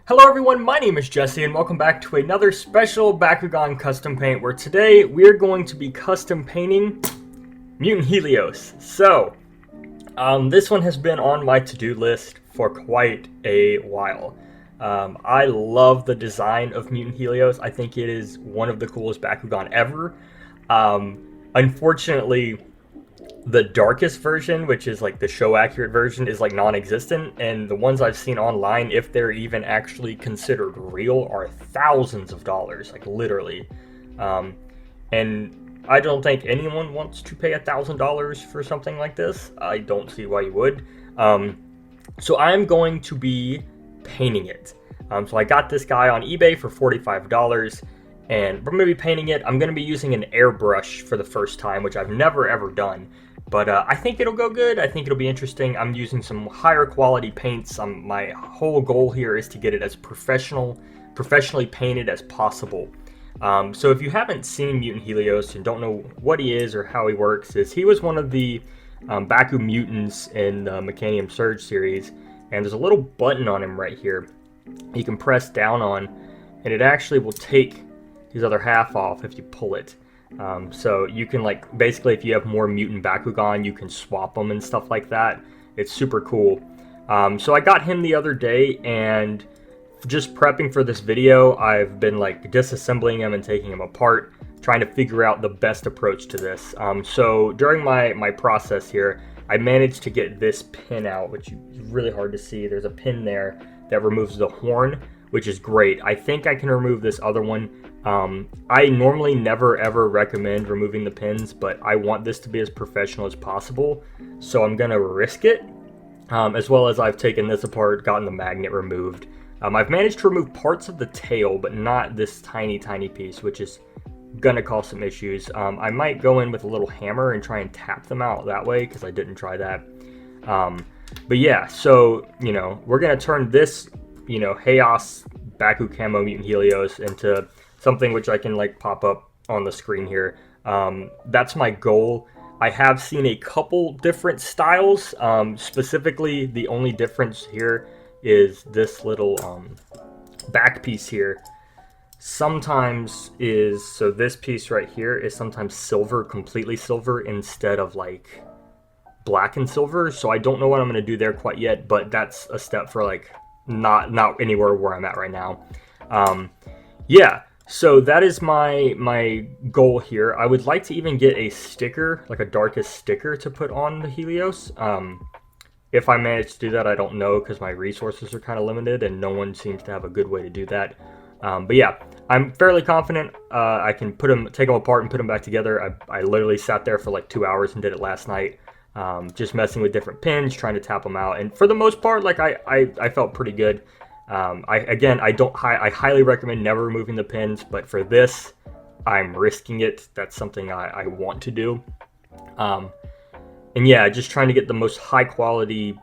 Hello everyone, my name is Jesse and welcome back to another special Bakugan custom paint where today we're going to be custom painting Mutant Helios. So, this one has been on my to-do list for quite a while. I love the design of Mutant Helios. I think it is one of the coolest Bakugan ever. Unfortunately, the darkest version, which is like the show accurate version, is like non-existent, and the ones I've seen online, if they're even actually considered real, are thousands of dollars, like literally. And I don't think anyone wants to pay $1,000 for something like this. I don't see why you would. So I'm going to be painting it. So I got this guy on eBay for $45, and we're going to be painting it. I'm going to be using an airbrush for the first time, which I've never ever done. But I think it'll go good. I think it'll be interesting. I'm using some higher quality paints. My whole goal here is to get it as professionally painted as possible. So if you haven't seen Mutant Helios and don't know what he is or how he works, he was one of the Baku mutants in the Mechanium Surge series. And there's a little button on him right here you can press down on, and it actually will take his other half off if you pull it. So you can, like, basically if you have more mutant Bakugan, you can swap them and stuff like that. It's super cool. So I got him the other day, and just prepping for this video, I've been like disassembling him and taking him apart, trying to figure out the best approach to this. So during my process here, I managed to get this pin out, which is really hard to see. There's a pin there that removes the horn, which is great. I think I can remove this other one. I normally never ever recommend removing the pins, but I want this to be as professional as possible, so I'm gonna risk it. As well as I've taken this apart, gotten the magnet removed. I've managed to remove parts of the tail, but not this tiny piece, which is gonna cause some issues. I might go in with a little hammer and try and tap them out that way, because I didn't try that. But yeah, so, you know, we're gonna turn this, you know, Chaos Baku Camo Mutant Helios into something which I can like pop up on the screen here. That's my goal. I have seen a couple different styles. Specifically, the only difference here is this little back piece here. Sometimes so this piece right here is sometimes silver, completely silver, instead of like black and silver. So I don't know what I'm gonna do there quite yet, but that's a step for like not anywhere where I'm at right now. Yeah, so that is my goal here. I would like to even get a sticker, like a Darkus sticker, to put on the Helios. If I manage to do that, I don't know, because my resources are kind of limited and no one seems to have a good way to do that. But yeah, I'm fairly confident I can take them apart and put them back together. I literally sat there for like 2 hours and did it last night. Just messing with different pins, trying to tap them out, and for the most part, like I felt pretty good. I highly recommend never removing the pins, but for this, I'm risking it. That's something I want to do. And yeah, just trying to get the most high quality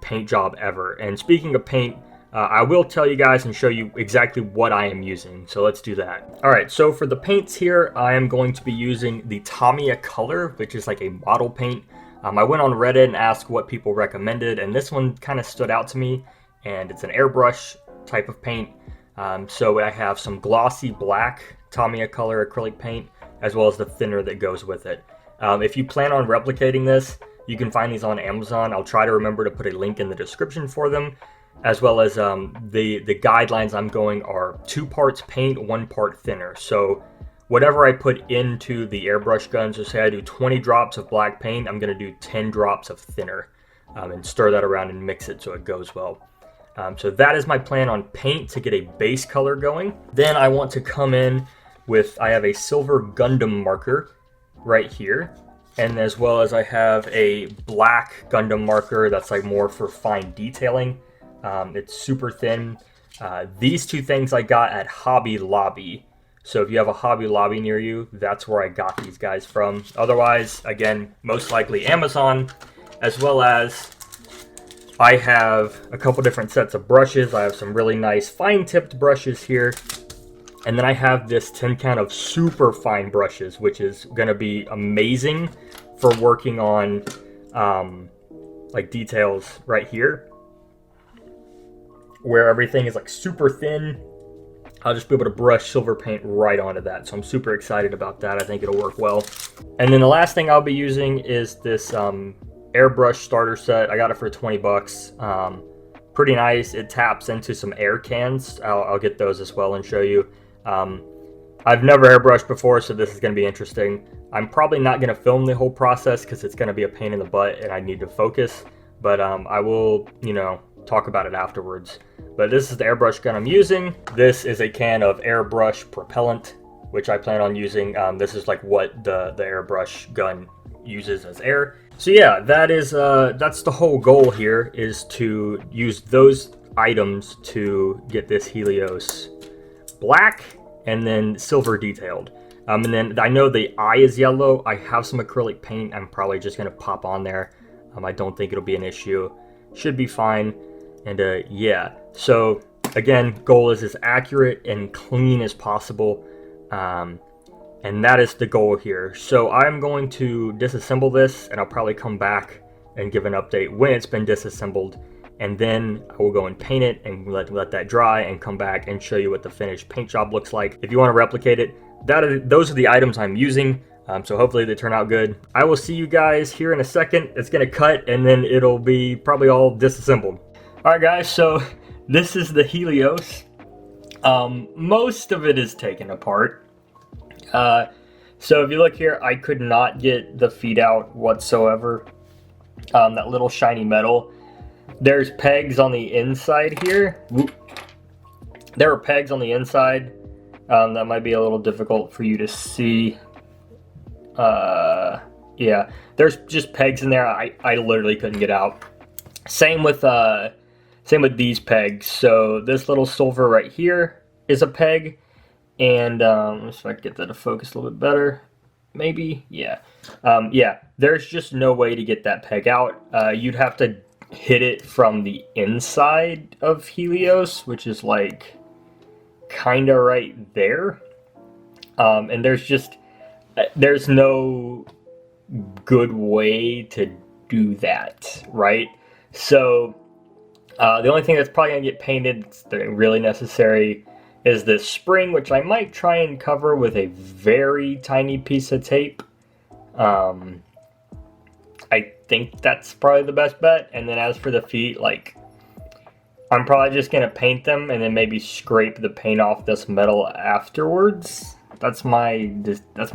paint job ever. And speaking of paint, I will tell you guys and show you exactly what I am using. So let's do that. All right, so for the paints here, I am going to be using the Tamiya Color, which is like a model paint. I went on Reddit and asked what people recommended, and this one kind of stood out to me, and it's an airbrush type of paint. So I have some glossy black Tamiya Color acrylic paint, as well as the thinner that goes with it. If you plan on replicating this, you can find these on Amazon. I'll try to remember to put a link in the description for them, as well as the guidelines I'm going are 2 parts paint, 1 part thinner. So whatever I put into the airbrush gun, so say I do 20 drops of black paint, I'm going to do 10 drops of thinner, and stir that around and mix it so it goes well. So that is my plan on paint to get a base color going. Then I want to come in with, I have a silver Gundam marker right here, and as well as I have a black Gundam marker that's like more for fine detailing. It's super thin. These 2 things I got at Hobby Lobby. So if you have a Hobby Lobby near you, that's where I got these guys from. Otherwise, again, most likely Amazon, as well as I have a couple different sets of brushes. I have some really nice fine-tipped brushes here. And then I have this tin can of super fine brushes, which is going to be amazing for working on like details right here. where everything is like super thin, I'll just be able to brush silver paint right onto that. So I'm super excited about that. I think it'll work well. And then the last thing I'll be using is this airbrush starter set. I got it for 20 bucks. Pretty nice. It taps into some air cans. I'll get those as well and show you. I've never airbrushed before, so this is going to be interesting. I'm probably not going to film the whole process because it's going to be a pain in the butt and I need to focus. But I will, you know, talk about it afterwards. But this is the airbrush gun I'm using. This is a can of airbrush propellant, which I plan on using. This is like what the airbrush gun uses as air. So yeah, that's the whole goal here, is to use those items to get this Helios black and then silver detailed. And then I know the eye is yellow. I have some acrylic paint I'm probably just gonna pop on there. I don't think it'll be an issue. Should be fine. And yeah, so again, goal is as accurate and clean as possible. And that is the goal here. So I'm going to disassemble this, and I'll probably come back and give an update when it's been disassembled. And then I will go and paint it and let that dry and come back and show you what the finished paint job looks like. If you want to replicate it, those are the items I'm using. So hopefully they turn out good. I will see you guys here in a second. It's going to cut and then it'll be probably all disassembled. All right, guys, so this is the Helios. Most of it is taken apart. So if you look here, I could not get the feet out whatsoever. That little shiny metal. There's pegs on the inside here. Whoop. There are pegs on the inside. That might be a little difficult for you to see. Yeah, there's just pegs in there. I literally couldn't get out. Same with these pegs. So this little silver right here is a peg. And let's see if I can get that to focus a little bit better. Maybe, yeah. Yeah, there's just no way to get that peg out. You'd have to hit it from the inside of Helios, which is like kind of right there. And there's no good way to do that, right? So the only thing that's probably gonna get painted, it's really necessary, is this spring, which I might try and cover with a very tiny piece of tape. I think that's probably the best bet. And then as for the feet, like, I'm probably just gonna paint them and then maybe scrape the paint off this metal afterwards. That's my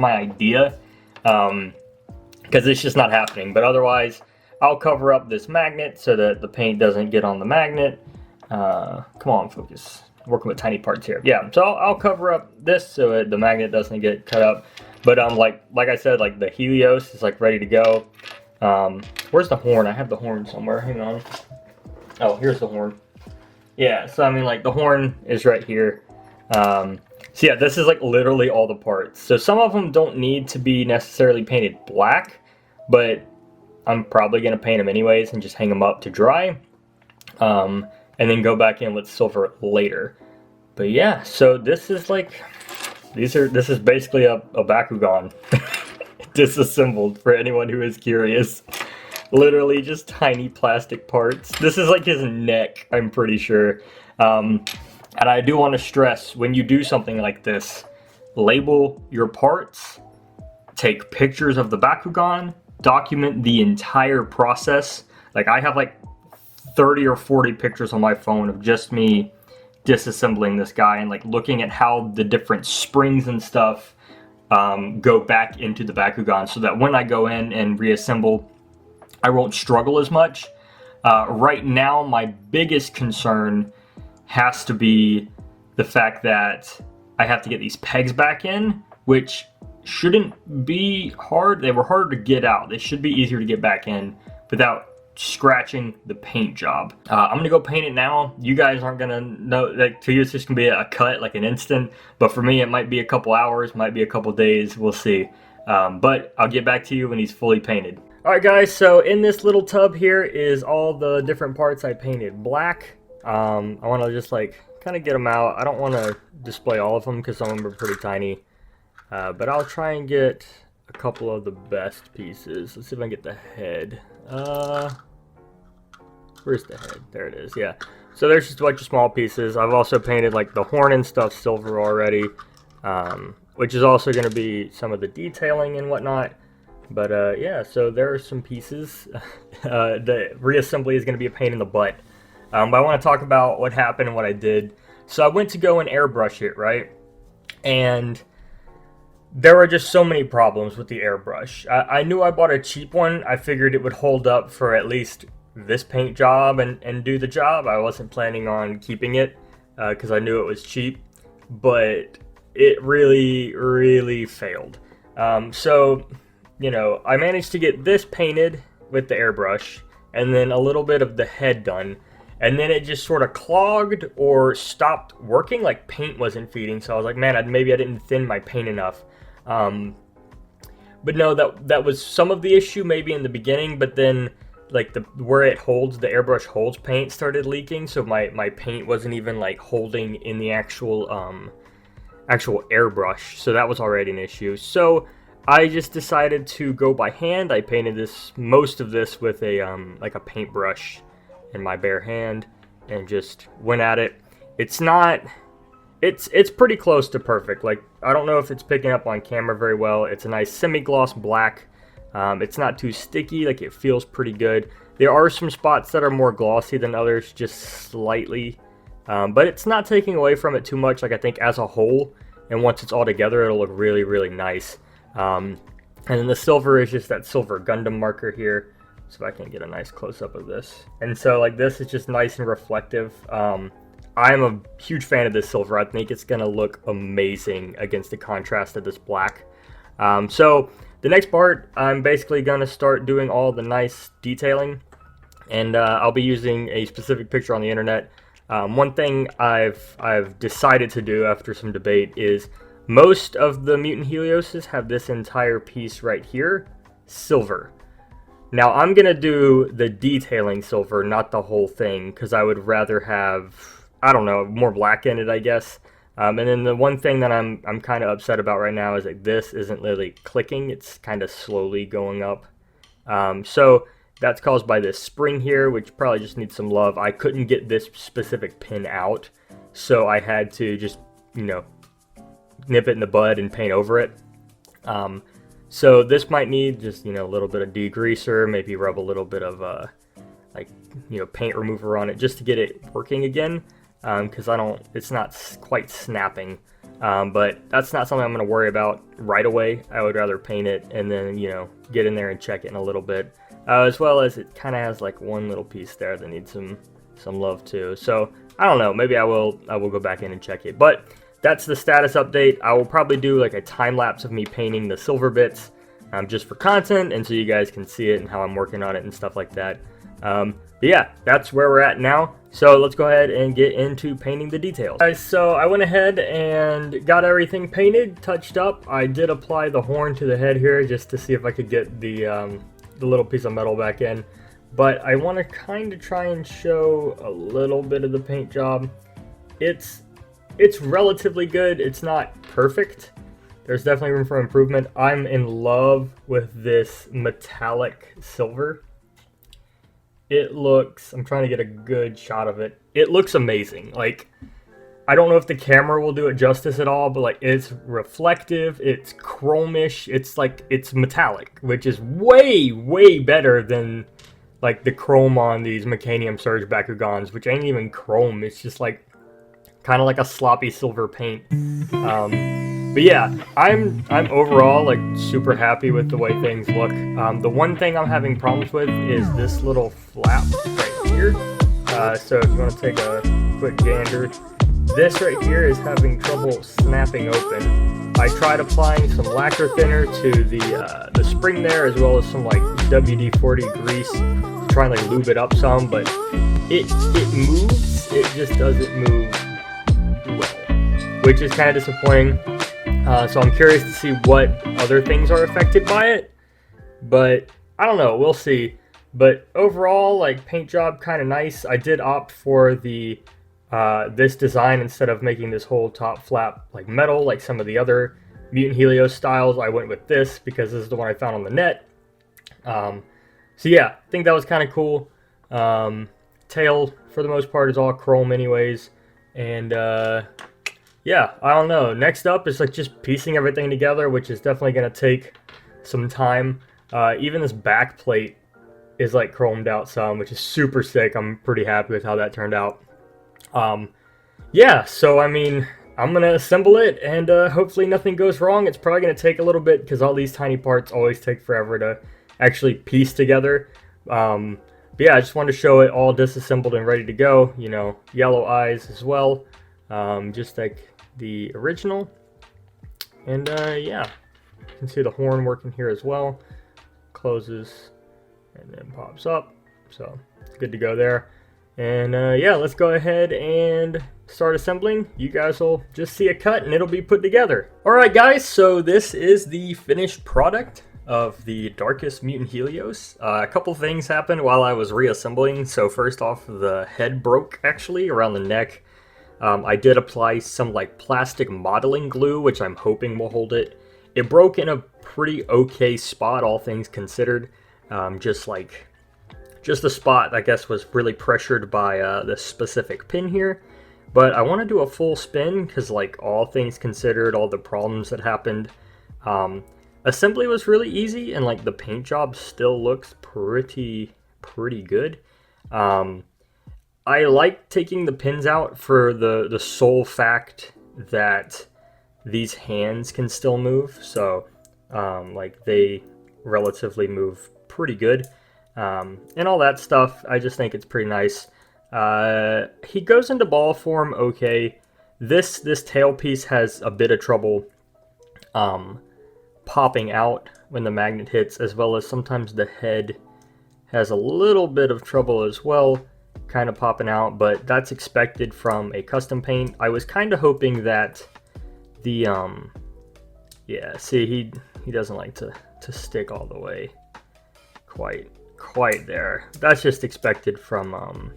idea, because it's just not happening. But otherwise, I'll cover up this magnet so that the paint doesn't get on the magnet. Come on, focus. Working with tiny parts here. Yeah, so I'll cover up this so the magnet doesn't get cut up. But like I said, like the Helios is like ready to go. Where's the horn? I have the horn somewhere. Hang on. Oh, here's the horn. Yeah, so I mean, like, the horn is right here. So yeah, this is like literally all the parts. So some of them don't need to be necessarily painted black, but I'm probably gonna paint them anyways and just hang them up to dry. And then go back in with silver later. But yeah, so this is like, this is basically a Bakugan disassembled, for anyone who is curious. Literally just tiny plastic parts. This is like his neck, I'm pretty sure. And I do want to stress, when you do something like this, label your parts, take pictures of the Bakugan, document the entire process. Like, I have like 30 or 40 pictures on my phone of just me disassembling this guy and like looking at how the different springs and stuff go back into the Bakugan, so that when I go in and reassemble, I won't struggle as much. Right now, my biggest concern has to be the fact that I have to get these pegs back in, which shouldn't be hard. They were harder to get out. They should be easier to get back in without scratching the paint job. I'm gonna go paint it now. You guys aren't gonna know, like, to you it's just gonna be a cut, like an instant, but for me it might be a couple hours, might be a couple days, we'll see. But I'll get back to you when he's fully painted. Alright guys, so in this little tub here is all the different parts I painted black. I want to just like kind of get them out. I don't want to display all of them because some of them are pretty tiny, but I'll try and get a couple of the best pieces. Let's see if I can get the head. Where's the head? There it is. Yeah. So there's just a bunch of small pieces. I've also painted like the horn and stuff silver already, which is also going to be some of the detailing and whatnot. But yeah, so there are some pieces. The reassembly is going to be a pain in the butt. But I want to talk about what happened and what I did. So I went to go and airbrush it, right? And there were just so many problems with the airbrush. I knew I bought a cheap one. I figured it would hold up for at least this paint job and do the job. I wasn't planning on keeping it because I knew it was cheap. But it really failed. So, you know, I managed to get this painted with the airbrush and then a little bit of the head done. And then it just sort of clogged or stopped working, like paint wasn't feeding. So I was like, man, maybe I didn't thin my paint enough. But no, that was some of the issue maybe in the beginning, but then like where it holds, the airbrush holds paint started leaking. So my paint wasn't even like holding in the actual airbrush. So that was already an issue. So I just decided to go by hand. I painted most of this with a like a paintbrush in my bare hand and just went at it. It's pretty close to perfect. Like, I don't know if it's picking up on camera very well. It's a nice semi-gloss black. It's not too sticky, like it feels pretty good. There are some spots that are more glossy than others, just slightly. But it's not taking away from it too much. Like, I think as a whole, and once it's all together, it'll look really nice. And then the silver is just that silver Gundam marker here. So I can get a nice close-up of this. And so like this is just nice and reflective. I'm a huge fan of this silver. I think it's gonna look amazing against the contrast of this black. So the next part, I'm basically gonna start doing all the nice detailing, and I'll be using a specific picture on the internet. One thing I've decided to do after some debate is most of the Mutant Helioses have this entire piece right here, silver. Now, I'm going to do the detailing silver, not the whole thing, because I would rather have, I don't know, more black in it, I guess. And then the one thing that I'm kind of upset about right now is that this isn't really clicking. It's kind of slowly going up. So that's caused by this spring here, which probably just needs some love. I couldn't get this specific pin out, so I had to just, you know, nip it in the bud and paint over it. So this might need just, you know, a little bit of degreaser, maybe rub a little bit of like, you know, paint remover on it just to get it working again, because it's not quite snapping. But that's not something I'm going to worry about right away. I would rather paint it and then, you know, get in there and check it in a little bit, as well as it kind of has like one little piece there that needs some love too. So I don't know, maybe I will go back in and check it, but that's the status update. I will probably do like a time lapse of me painting the silver bits just for content, and so you guys can see it and how I'm working on it and stuff like that. But yeah, that's where we're at now. So let's go ahead and get into painting the details. Guys, so I went ahead and got everything painted, touched up. I did apply the horn to the head here just to see if I could get the little piece of metal back in. But I want to kind of try and show a little bit of the paint job. It's relatively good. It's not perfect. There's definitely room for improvement. I'm in love with this metallic silver. It looks, I'm trying to get a good shot of it. It looks amazing. Like, I don't know if the camera will do it justice at all, but like it's reflective, it's chromish, it's like, it's metallic, which is way better than like the chrome on these Mechanium Surge Bakugans, which ain't even chrome. It's just like kind of like a sloppy silver paint. But yeah, I'm overall like super happy with the way things look. The one thing I'm having problems with is this little flap right here. So if you want to take a quick gander, this right here is having trouble snapping open. I tried applying some lacquer thinner to the spring there, as well as some like WD-40 grease to try and like lube it up some, but it moves. It just doesn't move well, which is kind of disappointing. So I'm curious to see what other things are affected by it, but I don't know, we'll see. But overall, like, paint job kind of nice. I did opt for the this design instead of making this whole top flap like metal like some of the other Mutant Helios styles. I went with this because this is the one I found on the net. So yeah, I think that was kind of cool. Tail for the most part, is all chrome anyways. And yeah, I don't know. Next up is like just piecing everything together, which is definitely going to take some time. Even this back plate is like chromed out some, which is super sick. I'm pretty happy with how that turned out. Yeah, so I mean, I'm going to assemble it, and hopefully nothing goes wrong. It's probably going to take a little bit because all these tiny parts always take forever to actually piece together. But yeah, I just wanted to show it all disassembled and ready to go. You know, yellow eyes as well, just like the original. And yeah, you can see the horn working here as well. Closes and then pops up, so good to go there. And yeah, let's go ahead and start assembling. You guys will just see a cut and it'll be put together. Alright guys, so this is the finished product of the Darkus Mutant Helios. A couple things happened while I was reassembling. So first off, the head broke actually around the neck. I did apply some like plastic modeling glue, which I'm hoping will hold it. It broke in a pretty okay spot, all things considered. Just the spot, I guess, was really pressured by this specific pin here. But I want to do a full spin because, like, all things considered, all the problems that happened, assembly was really easy, and like the paint job still looks pretty good. I like taking the pins out for the sole fact that these hands can still move, so like they relatively move pretty good, and all that stuff. I just think it's pretty nice. He goes into ball form okay. This tail piece has a bit of trouble popping out when the magnet hits, as well as sometimes the head has a little bit of trouble as well, kind of popping out, but that's expected from a custom paint. I was kind of hoping that the yeah, see, he doesn't like to stick all the way quite there. That's just expected from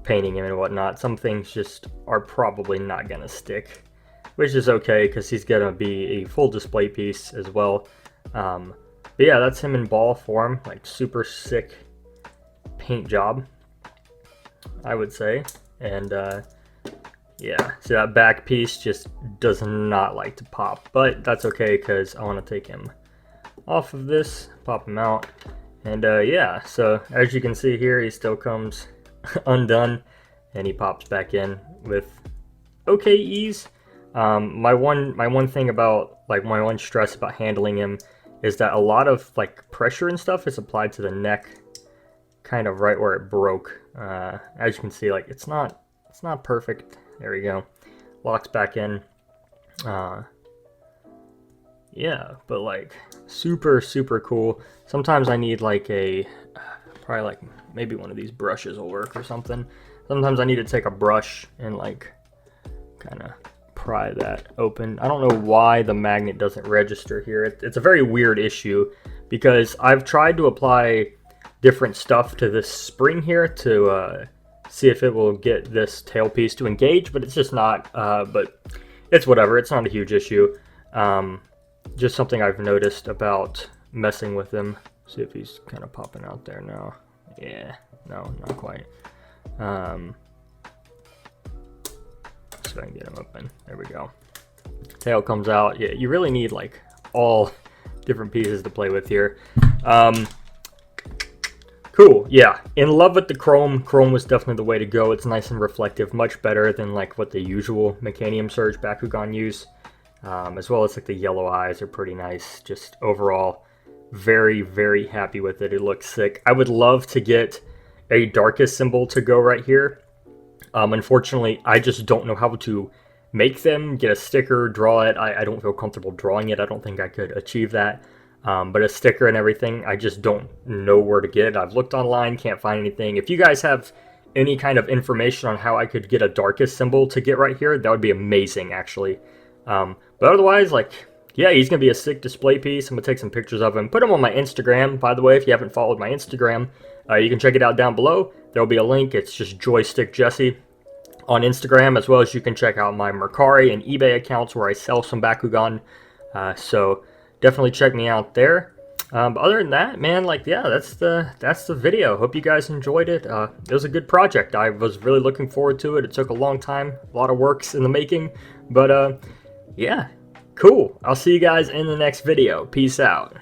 painting him and whatnot. Some things just are probably not gonna stick, which is okay because he's gonna be a full display piece as well. But yeah, that's him in ball form, like super sick paint job, I would say. And yeah, see that back piece just does not like to pop, but that's okay because I want to take him off of this, pop him out, and yeah, so as you can see here, he still comes undone and he pops back in with okay ease. My one thing about, like, my one stress about handling him is that a lot of like pressure and stuff is applied to the neck, kind of right where it broke. As you can see, like it's not perfect. There we go, locks back in. Yeah, but like super cool. Sometimes I need like probably like maybe one of these brushes will work or something. Sometimes I need to take a brush and like kind of pry that open. I don't know why the magnet doesn't register here. It's a very weird issue because I've tried to apply different stuff to this spring here to see if it will get this tailpiece to engage, but it's just not. But it's whatever. It's not a huge issue. Just something I've noticed about messing with him. See if he's kind of popping out there now. Yeah, no, not quite. So I can get him open. There we go. Tail comes out. Yeah, you really need like all different pieces to play with here. Cool. Yeah, in love with the chrome. Chrome was definitely the way to go. It's nice and reflective, much better than like what the usual Mechanium Surge Bakugan use. As well as like the yellow eyes are pretty nice. Just overall, very happy with it. It looks sick. I would love to get a Darkus symbol to go right here. Unfortunately, I just don't know how to make them, get a sticker, draw it. I don't feel comfortable drawing it. I don't think I could achieve that. But a sticker and everything, I just don't know where to get. I've looked online, can't find anything. If you guys have any kind of information on how I could get a Darkus symbol to get right here, that would be amazing, actually. But otherwise, like, yeah, he's going to be a sick display piece. I'm going to take some pictures of him, put him on my Instagram. By the way, if you haven't followed my Instagram, you can check it out down below. There will be a link. It's just Joystick Jesse on Instagram, as well as you can check out my Mercari and eBay accounts where I sell some Bakugan. So definitely check me out there. But other than that, man, like, yeah, that's the video. Hope you guys enjoyed it. It was a good project. I was really looking forward to it. It took a long time, a lot of works in the making, but yeah, cool. I'll see you guys in the next video. Peace out.